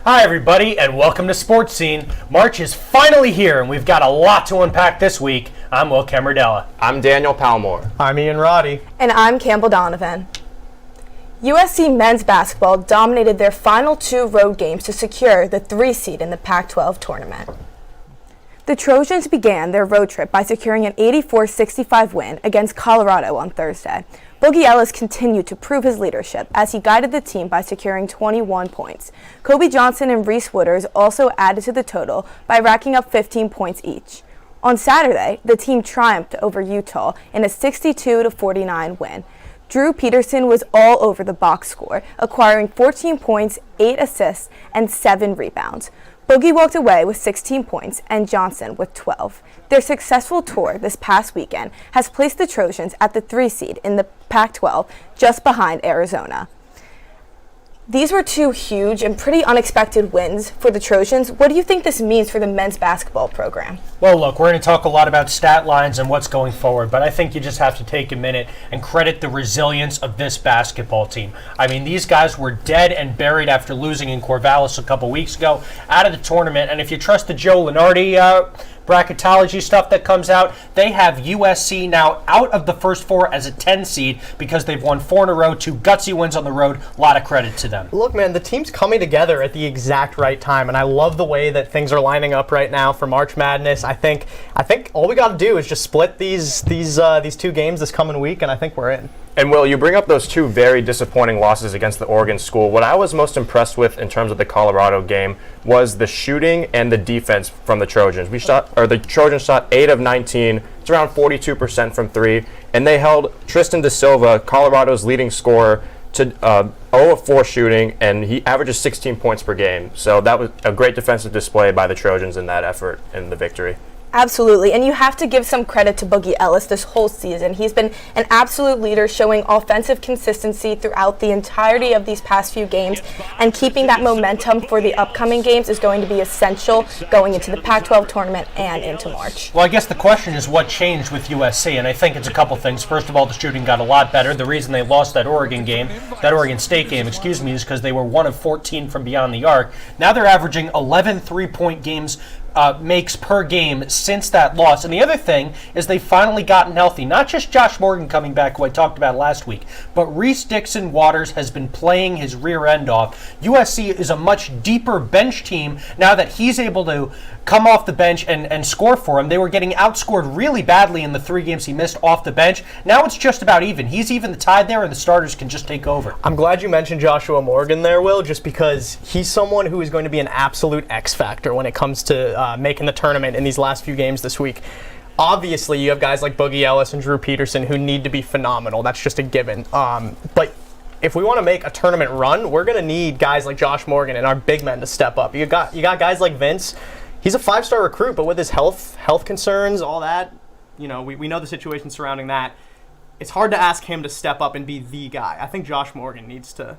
Hi everybody and welcome to Sports Scene. March is finally here and we've got a lot to unpack this week. I'm Will Camardella. I'm Daniel Palmore. I'm Ian Roddy. And I'm Campbell Donovan. USC men's basketball dominated their final two road games to secure the 3 seed in the Pac-12 Tournament. The Trojans began their road trip by securing an 84-65 win against Colorado on Thursday. Boogie Ellis continued to prove his leadership as he guided the team by securing 21 points. Kobe Johnson and Reese Wooders also added to the total by racking up 15 points each. On Saturday, the team triumphed over Utah in a 62-49 win. Drew Peterson was all over the box score, acquiring 14 points, 8 assists, and 7 rebounds. Boogie walked away with 16 points and Johnson with 12. Their successful tour this past weekend has placed the Trojans at the 3 seed in the Pac-12, just behind Arizona. These were two huge and pretty unexpected wins for the Trojans. What do you think this means for the men's basketball program? Well, look, we're going to talk a lot about stat lines and what's going forward, but I think you just have to take a minute and credit the resilience of this basketball team. I mean, these guys were dead and buried after losing in Corvallis a couple weeks ago out of the tournament, and if you trust the Joe Lunardi bracketology stuff that comes out, they have USC now out of the first four as a 10 seed because they've won 4 in a row, 2 gutsy wins on the road. A lot of credit to them. Look, man, the team's coming together at the exact right time, and I love the way that things are lining up right now for March Madness. I think all we got to do is just split these 2 games this coming week, and I think we're in. And Will, you bring up those 2 very disappointing losses against the Oregon school. What I was most impressed with in terms of the Colorado game was the shooting and the defense from the Trojans. The Trojans shot 8 of 19. It's around 42% from 3, and they held Tristan Da Silva, Colorado's leading scorer, to 0 of 4 shooting, and he averages 16 points per game. So that was a great defensive display by the Trojans in that effort in the victory. Absolutely, and you have to give some credit to Boogie Ellis this whole season. He's been an absolute leader, showing offensive consistency throughout the entirety of these past few games, and keeping that momentum for the upcoming games is going to be essential going into the Pac-12 tournament and into March. Well, I guess the question is what changed with USC, and I think it's a couple things. First of all, the shooting got a lot better. The reason they lost that Oregon State game, is because they were 1 of 14 from beyond the arc. Now they're averaging 11 3-point games makes per game since that loss. And the other thing is they've finally gotten healthy. Not just Josh Morgan coming back, who I talked about last week, but Reese Dixon Waters has been playing his rear end off. USC is a much deeper bench team now that he's able to come off the bench and score for him. They were getting outscored really badly in the 3 games he missed off the bench. Now it's just about even. He's even tied there, and the starters can just take over. I'm glad you mentioned Joshua Morgan there, Will, just because he's someone who is going to be an absolute X factor when it comes to making the tournament in these last few games this week. Obviously, you have guys like Boogie Ellis and Drew Peterson who need to be phenomenal. That's just a given. But if we want to make a tournament run, we're going to need guys like Josh Morgan and our big men to step up. You got guys like Vince. He's a 5-star recruit, but with his health concerns, all that, we know the situation surrounding that. It's hard to ask him to step up and be the guy. I think Josh Morgan needs to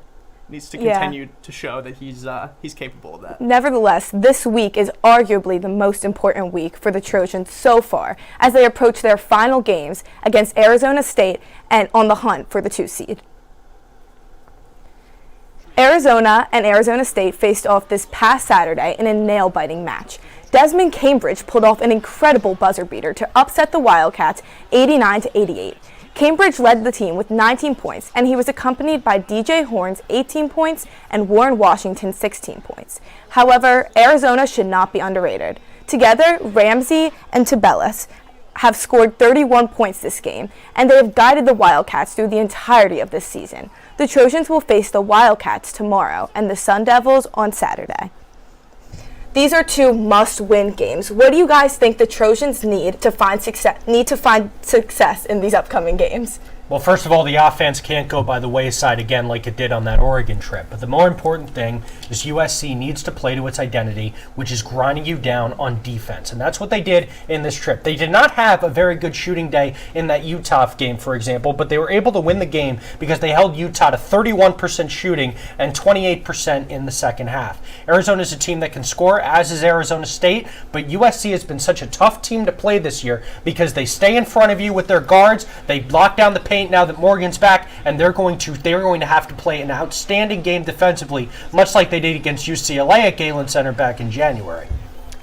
continue to show that he's capable of that. Nevertheless, this week is arguably the most important week for the Trojans so far as they approach their final games against Arizona State and on the hunt for the 2 seed. Arizona and Arizona State faced off this past Saturday in a nail-biting match. Desmond Cambridge pulled off an incredible buzzer beater to upset the Wildcats 89-88. Cambridge led the team with 19 points, and he was accompanied by DJ Horn's 18 points and Warren Washington's 16 points. However, Arizona should not be underrated. Together, Ramsey and Tabellis have scored 31 points this game, and they have guided the Wildcats through the entirety of this season. The Trojans will face the Wildcats tomorrow and the Sun Devils on Saturday. These are 2 must-win games. What do you guys think the Trojans need to find success in these upcoming games? Well, first of all, the offense can't go by the wayside again like it did on that Oregon trip. But the more important thing is USC needs to play to its identity, which is grinding you down on defense. And that's what they did in this trip. They did not have a very good shooting day in that Utah game, for example, but they were able to win the game because they held Utah to 31% shooting and 28% in the second half. Arizona is a team that can score, as is Arizona State, but USC has been such a tough team to play this year because they stay in front of you with their guards, they lock down the paint now that Morgan's back, and they're going to have to play an outstanding game defensively, much like they did against UCLA at Galen Center back in January.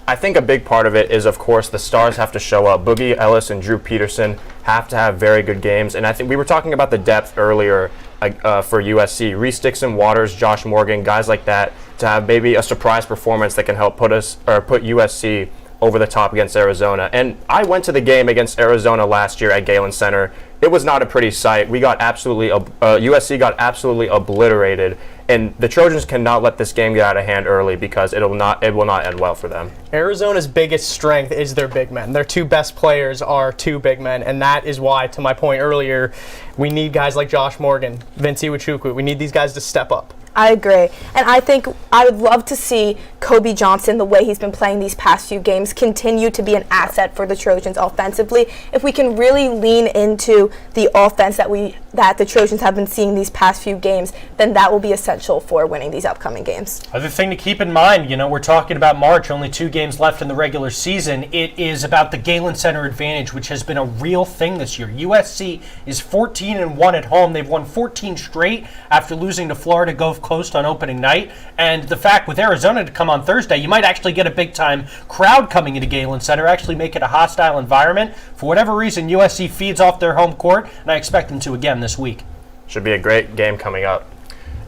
I think a big part of it is, of course, the stars have to show up. Boogie Ellis and Drew Peterson have to have very good games. And I think we were talking about the depth earlier for USC. Reese Dixon, Waters, Josh Morgan, guys like that, to have maybe a surprise performance that can help put USC over the top against Arizona. And I went to the game against Arizona last year at Galen Center. It was not a pretty sight. USC got absolutely obliterated, and the Trojans cannot let this game get out of hand early because it will not end well for them. Arizona's biggest strength is their big men. Their two best players are two big men, and that is why, to my point earlier, we need guys like Josh Morgan, Vince Iwuchukwu. We need these guys to step up. I agree. And I think I would love to see Kobe Johnson, the way he's been playing these past few games, continue to be an asset for the Trojans offensively. If we can really lean into the offense that the Trojans have been seeing these past few games, then that will be essential for winning these upcoming games. Other thing to keep in mind, we're talking about March, only 2 games left in the regular season. It is about the Galen Center advantage, which has been a real thing this year. USC is 14-1 at home. They've won 14 straight after losing to Florida Gulf Coast on opening night. And the fact with Arizona to come on Thursday, you might actually get a big-time crowd coming into Galen Center, actually make it a hostile environment. For whatever reason, USC feeds off their home court, and I expect them to again this week. Should be a great game coming up.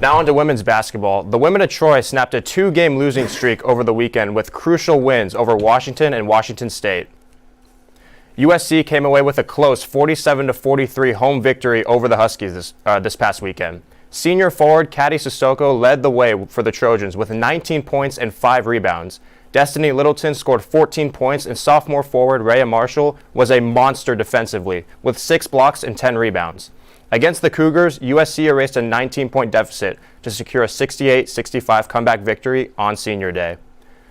Now on to women's basketball. The women of Troy snapped a 2-game losing streak over the weekend with crucial wins over Washington and Washington State. USC came away with a close 47-43 home victory over the Huskies this past weekend. Senior forward Caddy Sissoko led the way for the Trojans with 19 points and 5 rebounds. Destiny Littleton scored 14 points, and sophomore forward Rhea Marshall was a monster defensively with 6 blocks and 10 rebounds. Against the Cougars, USC erased a 19-point deficit to secure a 68-65 comeback victory on Senior Day.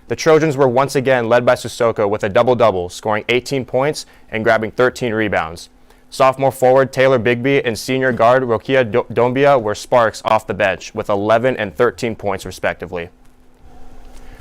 The Trojans were once again led by Sissoko with a double-double, scoring 18 points and grabbing 13 rebounds. Sophomore forward Taylor Bigby and senior guard Rokia Dombia were sparks off the bench with 11 and 13 points respectively.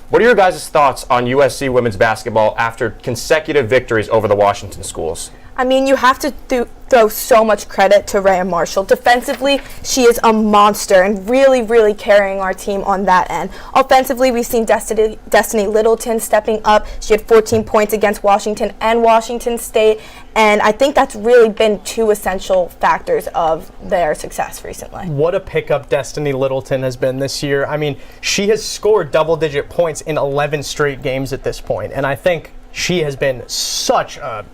What are your guys' thoughts on USC women's basketball after consecutive victories over the Washington schools? I mean, you have to throw so much credit to Rhea Marshall. Defensively, she is a monster and really, really carrying our team on that end. Offensively, we've seen Destiny Littleton stepping up. She had 14 points against Washington and Washington State, and I think that's really been 2 essential factors of their success recently. What a pickup Destiny Littleton has been this year. I mean, she has scored double-digit points in 11 straight games at this point, and I think she has been such a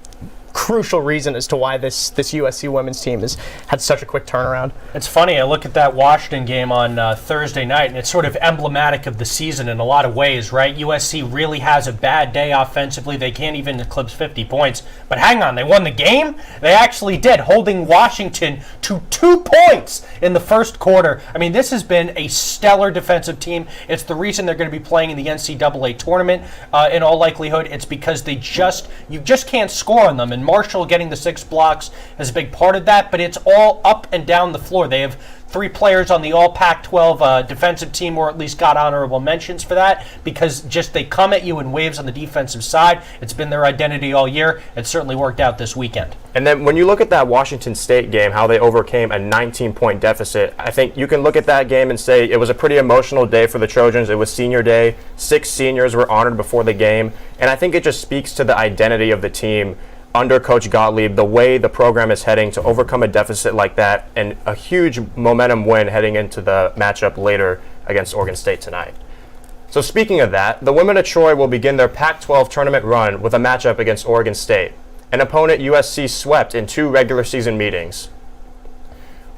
crucial reason as to why this USC women's team has had such a quick turnaround. It's funny, I look at that Washington game on Thursday night, and it's sort of emblematic of the season in a lot of ways, right? USC really has a bad day offensively. They can't even eclipse 50 points. But hang on, they won the game? They actually did, holding Washington to 2 points in the first quarter. I mean, this has been a stellar defensive team. It's the reason they're going to be playing in the NCAA tournament. In all likelihood, it's because you just can't score on them. And Marshall getting the 6 blocks is a big part of that, but it's all up and down the floor. They have 3 players on the all Pac-12 defensive team, or at least got honorable mentions for that, because just they come at you in waves on the defensive side. It's been their identity all year. It certainly worked out this weekend. And then when you look at that Washington State game, how they overcame a 19-point deficit, I think you can look at that game and say it was a pretty emotional day for the Trojans. It was Senior Day. 6 seniors were honored before the game, and I think it just speaks to the identity of the team under Coach Gottlieb, the way the program is heading to overcome a deficit like that, and a huge momentum win heading into the matchup later against Oregon State tonight. So speaking of that, the women of Troy will begin their Pac-12 tournament run with a matchup against Oregon State, an opponent USC swept in 2 regular season meetings.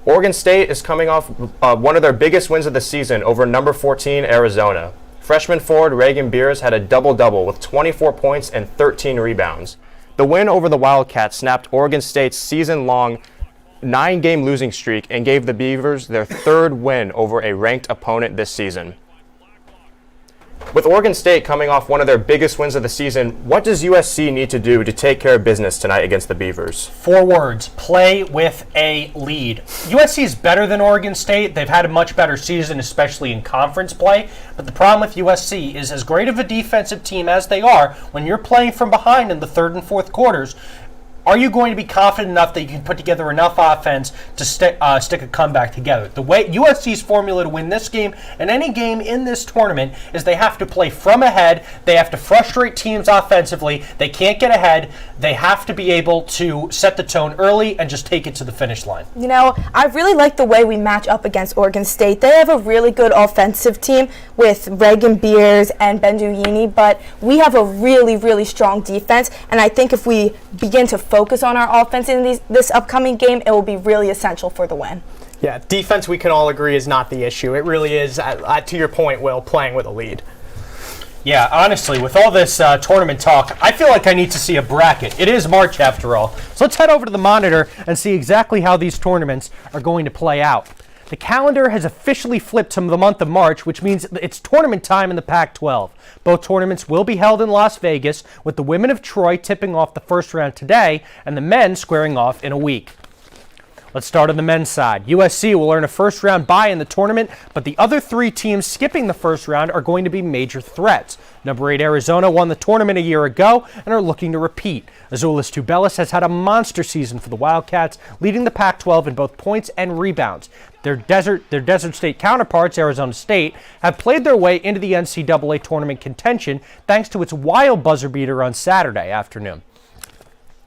Oregon State is coming off one of their biggest wins of the season over number 14 Arizona. Freshman forward Reagan Beers had a double-double with 24 points and 13 rebounds. The win over the Wildcats snapped Oregon State's season-long 9-game losing streak and gave the Beavers their 3rd win over a ranked opponent this season. With Oregon State coming off one of their biggest wins of the season, what does USC need to do to take care of business tonight against the Beavers? 4 words: play with a lead. USC is better than Oregon State. They've had a much better season, especially in conference play. But the problem with USC is, as great of a defensive team as they are, when you're playing from behind in the 3rd and 4th quarters, Are you going to be confident enough that you can put together enough offense to stick a comeback together? The way USC's formula to win this game and any game in this tournament is they have to play from ahead. They have to frustrate teams offensively. They can't get ahead. They have to be able to set the tone early and just take it to the finish line. You know, I really like the way we match up against Oregon State. They have a really good offensive team with Reagan Beers and Benduyini, but we have a really, really strong defense, and I think if we begin to focus on our offense in this upcoming game, it will be really essential for the win. Yeah, defense, we can all agree, is not the issue. It really is, to your point, Will, playing with a lead. Yeah, honestly, with all this tournament talk, I feel like I need to see a bracket. It is March after all. So let's head over to the monitor and see exactly how these tournaments are going to play out. The calendar has officially flipped to the month of March, which means it's tournament time in the Pac-12. Both tournaments will be held in Las Vegas, with the women of Troy tipping off the first round today and the men squaring off in a week. Let's start on the men's side. USC will earn a first-round bye in the tournament, but the other three teams skipping the first round are going to be major threats. Number 8 Arizona won the tournament a year ago and are looking to repeat. Azulis Tubelis has had a monster season for the Wildcats, leading the Pac-12 in both points and rebounds. Their Desert State counterparts, Arizona State, have played their way into the NCAA tournament contention thanks to its wild buzzer beater on Saturday afternoon.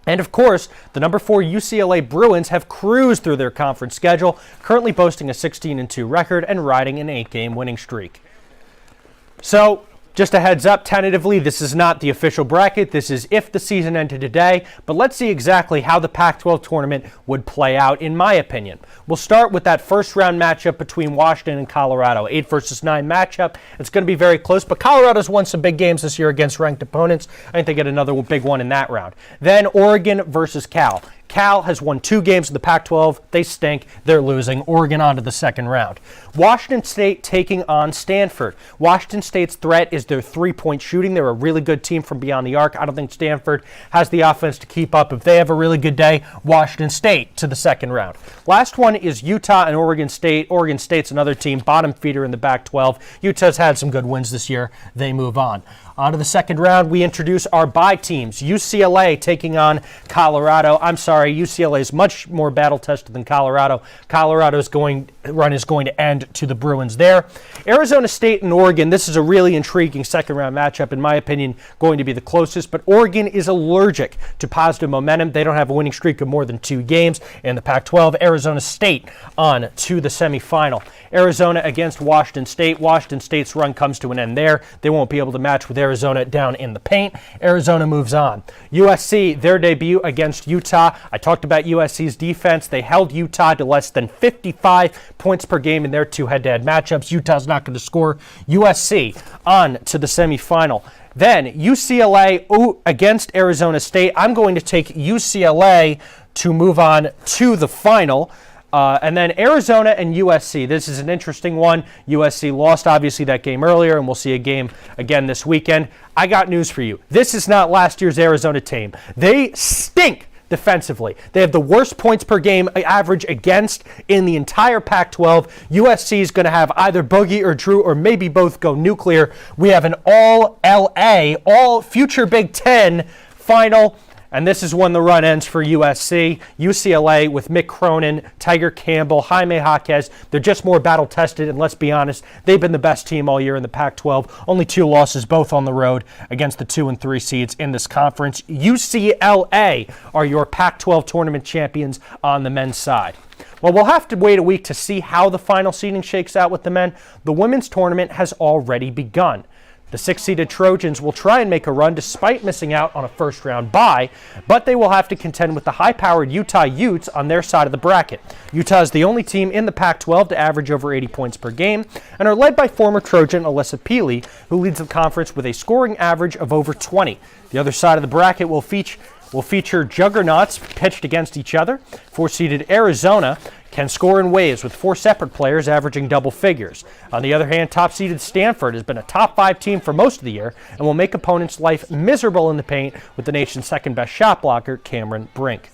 And of course, the number 4 UCLA Bruins have cruised through their conference schedule, currently boasting a 16-2 record and riding an 8-game winning streak. So, just a heads up, tentatively, this is not the official bracket. This is if the season ended today, but let's see exactly how the Pac-12 tournament would play out, in my opinion. We'll start with that first-round matchup between Washington and Colorado, 8 versus 9 matchup. It's going to be very close, but Colorado's won some big games this year against ranked opponents. I think they get another big one in that round. Then Oregon versus Cal. Cal has won 2 games in the Pac-12. They stink. They're losing. Oregon on to the second round. Washington State taking on Stanford. Washington State's threat is their three-point shooting. They're a really good team from beyond the arc. I don't think Stanford has the offense to keep up. If they have a really good day, Washington State to the second round. Last one is Utah and Oregon State. Oregon State's another team, bottom feeder in the Pac-12. Utah's had some good wins this year. They move on. On to the second round, we introduce our bye teams. UCLA taking on Colorado. I'm sorry, UCLA is much more battle-tested than Colorado. Colorado's run is going to end to the Bruins there. Arizona State and Oregon, this is a really intriguing second-round matchup, in my opinion, going to be the closest, but Oregon is allergic to positive momentum. They don't have a winning streak of more than 2 games in the Pac-12. Arizona State on to the semifinal. Arizona against Washington State. Washington State's run comes to an end there. They won't be able to match with Arizona down in the paint. Arizona moves on. USC, their debut against Utah. I talked about USC's defense. They held Utah to less than 55 points per game in their 2 head-to-head matchups. Utah's not going to score. USC on to the semifinal. Then UCLA against Arizona State. I'm going to take UCLA to move on to the final. And then Arizona and USC. This is an interesting one. USC lost, obviously, that game earlier, and we'll see a game again this weekend. I got news for you. This is not last year's Arizona team. They stink defensively. They have the worst points per game average against in the entire Pac-12. USC is going to have either Boogie or Drew or maybe both go nuclear. We have an all-LA, all-future Big Ten final. And this is when the run ends for USC. UCLA with Mick Cronin, Tiger Campbell, Jaime Jaquez. They're just more battle-tested, and let's be honest, they've been the best team all year in the Pac-12. Only 2 losses, both on the road, against the 2 and 3 seeds in this conference. UCLA are your Pac-12 tournament champions on the men's side. Well, we'll have to wait a week to see how the final seeding shakes out with the men. The women's tournament has already begun. The 6-seeded Trojans will try and make a run despite missing out on a first-round bye, but they will have to contend with the high-powered Utah Utes on their side of the bracket. Utah is the only team in the Pac-12 to average over 80 points per game and are led by former Trojan Alyssa Peely, who leads the conference with a scoring average of over 20. The other side of the bracket will feature juggernauts pitched against each other. 4-seeded Arizona can score in waves with 4 separate players averaging double figures. On the other hand, top-seeded Stanford has been a top 5 team for most of the year and will make opponents' life miserable in the paint with the nation's second-best shot blocker, Cameron Brink.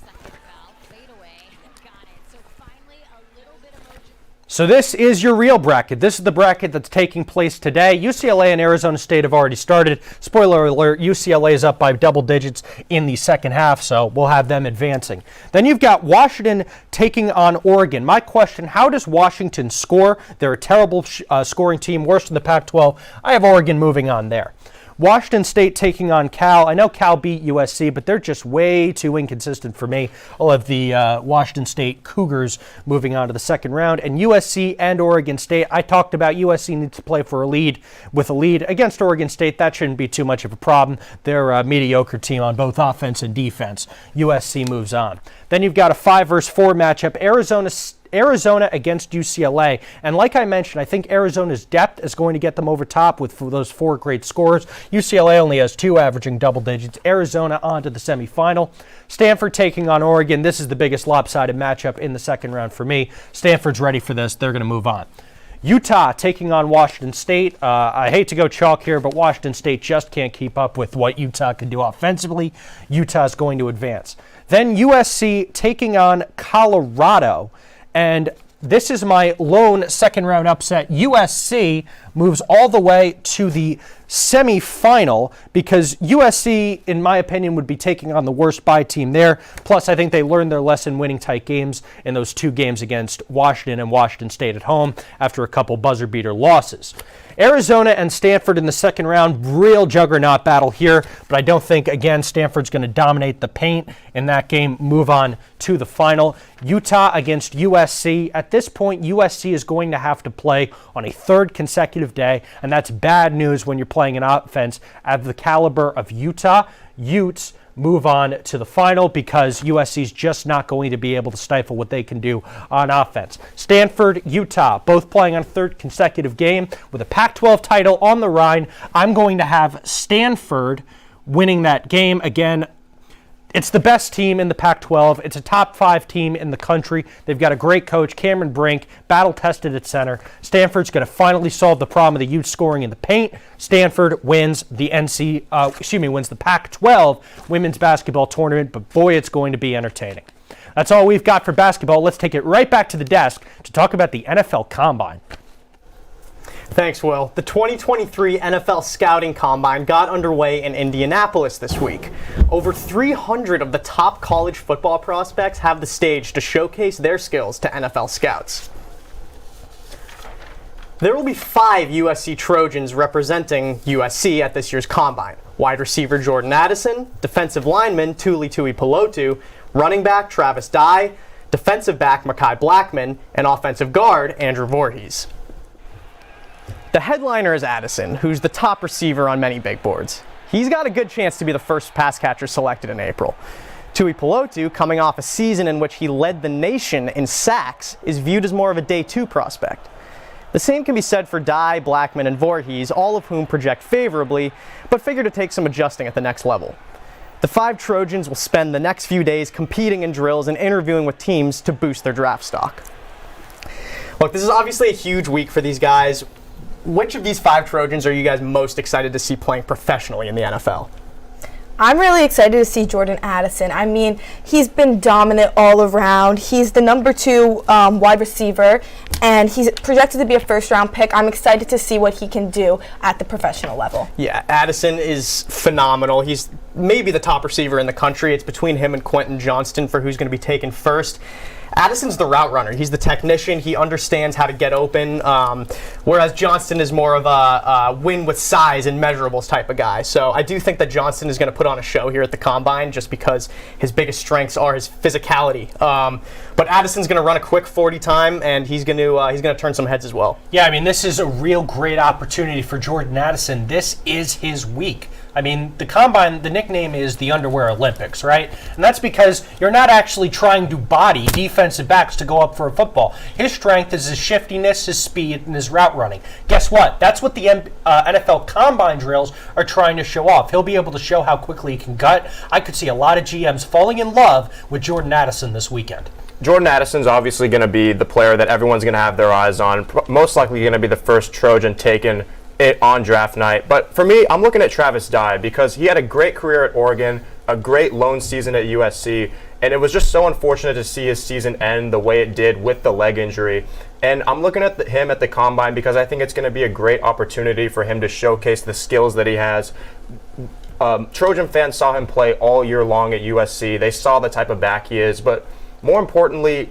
So this is your real bracket. This is the bracket that's taking place today. UCLA and Arizona State have already started. Spoiler alert, UCLA is up by double digits in the second half, so we'll have them advancing. Then you've got Washington taking on Oregon. My question, how does Washington score? They're a terrible scoring team, worse than the Pac-12. I have Oregon moving on there. Washington State taking on Cal. I know Cal beat USC, but they're just way too inconsistent for me. I'll have the Washington State Cougars moving on to the second round. And USC and Oregon State, I talked about USC needs to play for a lead. With a lead against Oregon State, that shouldn't be too much of a problem. They're a mediocre team on both offense and defense. USC moves on. Then you've got a 5 versus 4 matchup. Arizona against UCLA. And like I mentioned, I think Arizona's depth is going to get them over top with those 4 great scorers. UCLA only has 2 averaging double digits. Arizona on to the semifinal. Stanford taking on Oregon. This is the biggest lopsided matchup in the second round for me. Stanford's ready for this. They're going to move on. Utah taking on Washington State. I hate to go chalk here, but Washington State just can't keep up with what Utah can do offensively. Utah's going to advance. Then USC taking on Colorado. And this is my lone second round upset. USC moves all the way to the semifinal because USC, in my opinion, would be taking on the worst bye team there. Plus, I think they learned their lesson winning tight games in those 2 games against Washington and Washington State at home after a couple buzzer beater losses. Arizona and Stanford in the second round, real juggernaut battle here, but I don't think, again, Stanford's going to dominate the paint in that game, move on to the final. Utah against USC. At this point, USC is going to have to play on a 3rd consecutive day, and that's bad news when you're playing an offense at the caliber of Utah. Utes move on to the final because USC's just not going to be able to stifle what they can do on offense. Stanford, Utah, both playing on a 3rd consecutive game with a Pac-12 title on the line. I'm going to have Stanford winning that game. Again, it's the best team in the Pac-12. It's a top 5 team in the country. They've got a great coach, Cameron Brink, battle-tested at center. Stanford's going to finally solve the problem of the Utes scoring in the paint. Stanford wins the wins the Pac-12 women's basketball tournament, but boy, it's going to be entertaining. That's all we've got for basketball. Let's take it right back to the desk to talk about the NFL Combine. Thanks, Will. The 2023 NFL Scouting Combine got underway in Indianapolis this week. Over 300 of the top college football prospects have the stage to showcase their skills to NFL scouts. There will be 5 USC Trojans representing USC at this year's Combine. Wide receiver Jordan Addison, defensive lineman Tuli Tuipulotu, running back Travis Dye, defensive back Mekhi Blackman, and offensive guard Andrew Voorhees. The headliner is Addison, who's the top receiver on many big boards. He's got a good chance to be the first pass catcher selected in April. Tuipulotu, coming off a season in which he led the nation in sacks, is viewed as more of a day 2 prospect. The same can be said for Dye, Blackman, and Voorhees, all of whom project favorably, but figure to take some adjusting at the next level. The 5 Trojans will spend the next few days competing in drills and interviewing with teams to boost their draft stock. Look, this is obviously a huge week for these guys. Which of these 5 Trojans are you guys most excited to see playing professionally in the NFL? I'm really excited to see Jordan Addison. I mean, he's been dominant all around. He's the number 2 wide receiver, and he's projected to be a first-round pick. I'm excited to see what he can do at the professional level. Yeah, Addison is phenomenal. He's maybe the top receiver in the country. It's between him and Quentin Johnston for who's going to be taken first. Addison's the route runner. He's the technician. He understands how to get open, whereas Johnston is more of a win with size and measurables type of guy. So I do think that Johnston is going to put on a show here at the Combine just because his biggest strengths are his physicality. But Addison's going to run a quick 40 time, and he's going to turn some heads as well. Yeah, I mean, this is a real great opportunity for Jordan Addison. This is his week. I mean, the Combine, the nickname is the Underwear Olympics, right? And that's because you're not actually trying to body defensive backs to go up for a football. His strength is his shiftiness, his speed, and his route running. Guess what? That's what the NFL Combine drills are trying to show off. He'll be able to show how quickly he can gut. I could see a lot of GMs falling in love with Jordan Addison this weekend. Jordan Addison's obviously going to be the player that everyone's going to have their eyes on. Most likely going to be the first Trojan taken on draft night. But for me, I'm looking at Travis Dye because he had a great career at Oregon, a great lone season at USC, And it was just so unfortunate to see his season end the way it did with the leg injury. And I'm looking at him at the Combine because I think it's going to be a great opportunity for him to showcase the skills that he has. Trojan fans saw him play all year long at USC. They saw the type of back he is, but more importantly,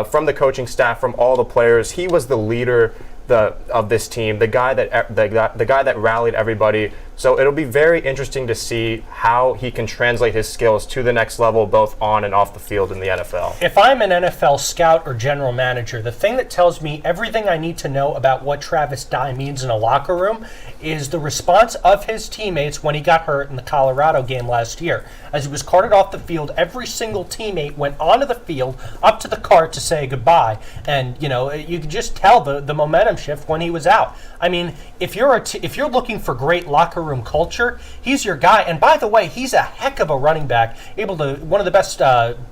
from the coaching staff, from all the players, he was the leader of this team, the guy that rallied everybody. So it'll be very interesting to see how he can translate his skills to the next level, both on and off the field in the NFL. If I'm an NFL scout or general manager, the thing that tells me everything I need to know about what Travis Dye means in a locker room is the response of his teammates when he got hurt in the Colorado game last year. As he was carted off the field, every single teammate went onto the field, up to the cart to say goodbye. And, you could just tell the momentum shift when he was out. I mean, if you're looking for great locker room culture, he's your guy. And by the way, he's a heck of a running back, one of the best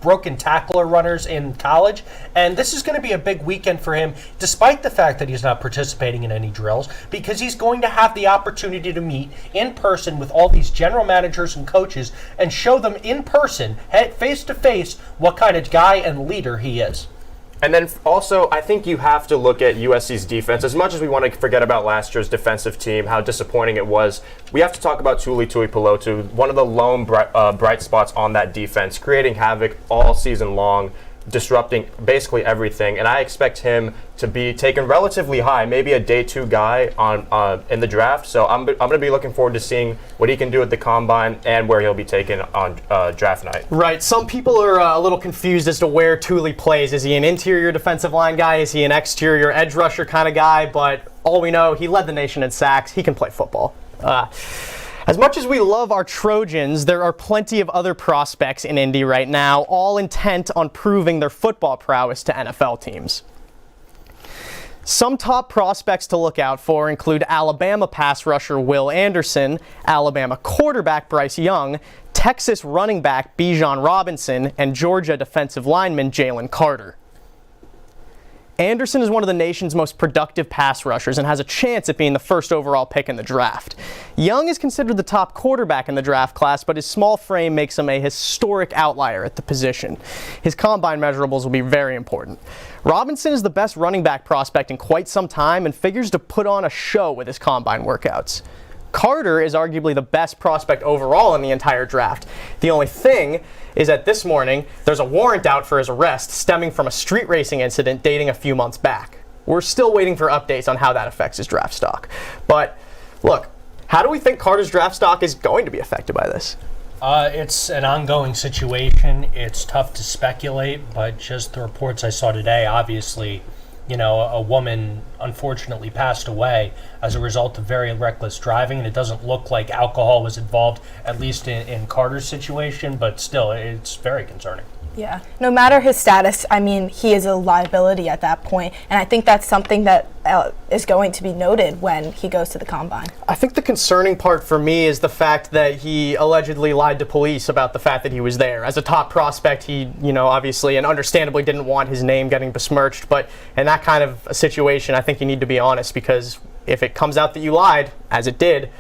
broken tackler runners in college. And this is going to be a big weekend for him, despite the fact that he's not participating in any drills, because he's going to have the opportunity to meet in person with all these general managers and coaches and show them in person, face to face, what kind of guy and leader he is. And then also, I think you have to look at USC's defense. As much as we want to forget about last year's defensive team, how disappointing it was, we have to talk about Tuli Tuipulotu, one of the lone bright spots on that defense, creating havoc all season long, disrupting basically everything. And I expect him to be taken relatively high, maybe a day 2 guy in the draft. So I'm going to be looking forward to seeing what he can do at the Combine and where he'll be taken on draft night. Right. Some people are a little confused as to where Tuli plays. Is he an interior defensive line guy? Is he an exterior edge rusher kind of guy? But all we know, he led the nation in sacks. He can play football. As much as we love our Trojans, there are plenty of other prospects in Indy right now, all intent on proving their football prowess to NFL teams. Some top prospects to look out for include Alabama pass rusher Will Anderson, Alabama quarterback Bryce Young, Texas running back Bijan Robinson, and Georgia defensive lineman Jalen Carter. Anderson is one of the nation's most productive pass rushers and has a chance at being the first overall pick in the draft. Young is considered the top quarterback in the draft class, but his small frame makes him a historic outlier at the position. His combine measurables will be very important. Robinson is the best running back prospect in quite some time and figures to put on a show with his combine workouts. Carter is arguably the best prospect overall in the entire draft. The only thing is that this morning, there's a warrant out for his arrest stemming from a street racing incident dating a few months back. We're still waiting for updates on how that affects his draft stock. But look, how do we think Carter's draft stock is going to be affected by this? It's an ongoing situation. It's tough to speculate, but just the reports I saw today, obviously, a woman unfortunately passed away as a result of very reckless driving, and it doesn't look like alcohol was involved, at least in Carter's situation, but still, it's very concerning. Yeah. No matter his status, he is a liability at that point, and I think that's something that is going to be noted when he goes to the Combine. I think the concerning part for me is the fact that he allegedly lied to police about the fact that he was there. As a top prospect, he, obviously and understandably didn't want his name getting besmirched, but in that kind of a situation, I think you need to be honest, because if it comes out that you lied, as it did,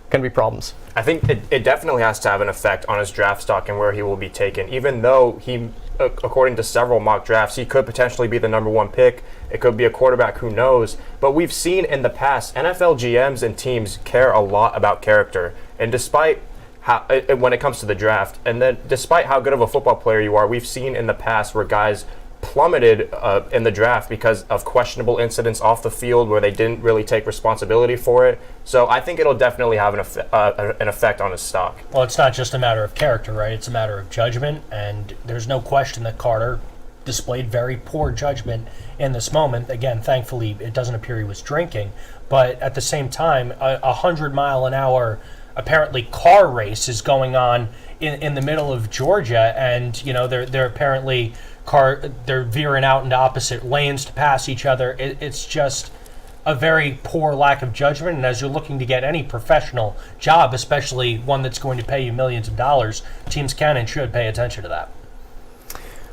going to be problems. I think it definitely has to have an effect on his draft stock and where he will be taken, even though he, according to several mock drafts, he could potentially be the number 1 pick. It could be a quarterback, who knows. But we've seen in the past, NFL GMs and teams care a lot about character. And despite how, when it comes to the draft, and then despite how good of a football player you are, we've seen in the past where guys plummeted in the draft because of questionable incidents off the field where they didn't really take responsibility for it. So I think it'll definitely have an effect on his stock. Well, it's not just a matter of character, right? It's a matter of judgment, and there's no question that Carter displayed very poor judgment in this moment. Again, thankfully, it doesn't appear he was drinking, but at the same time, a 100-mile-an-hour apparently car race is going on in the middle of Georgia, and they're apparently they're veering out into opposite lanes to pass each other. It's just a very poor lack of judgment, and as you're looking to get any professional job, especially one that's going to pay you millions of dollars, teams can and should pay attention to that.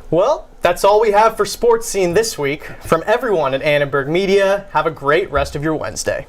Well, that's all we have for Sports Scene this week. From everyone at Annenberg Media, have a great rest of your Wednesday.